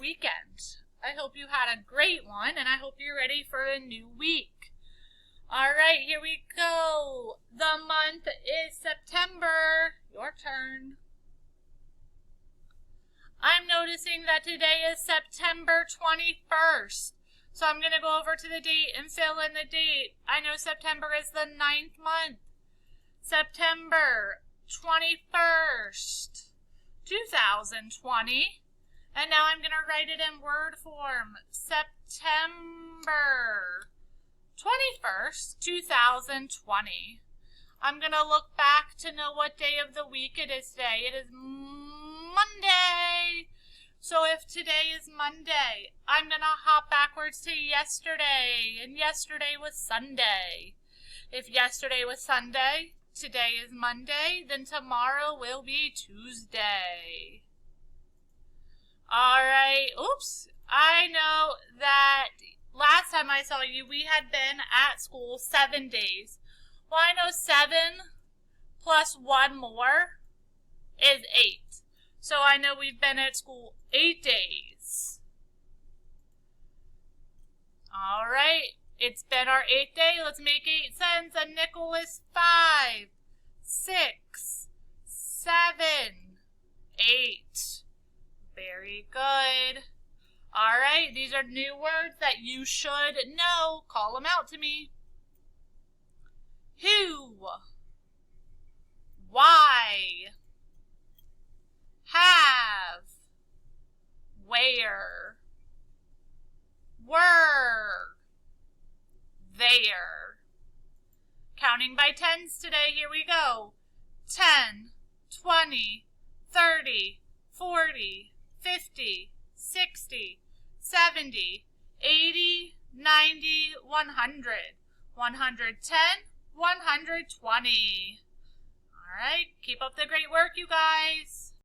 weekend. I hope you had a great one, and I hope you're ready for a new week. All right, here we go. The month is September. Your turn. I'm noticing that today is September 21st. So I'm going to go over to the date and fill in the date. I know September is the 9th month. September 21st, 2020. And now I'm going to write it in word form. September 21st, 2020. I'm going to look back to know what day of the week it is today. It is Monday. So if today is Monday, I'm going to hop backwards to yesterday. And yesterday was Sunday. If yesterday was Sunday, today is Monday, then tomorrow will be Tuesday. All right. Oops. I know that last time I saw you, we had been at school 7 days. Well, I know 7 plus 1 more is 8. So I know we've been at school 8 days. All right. It's been our 8th day. Let's make 8 cents. A nickel is 5, 6, 7, 8. Very good. All right. These are new words that you should know. Call them out to me. Who? Why? Have? Where? Were? There. Counting by tens today, here we go. 10, 20, 30, 40, 50, 60, 70, 80, 90, 100, 110, 120. All right, keep up the great work, you guys.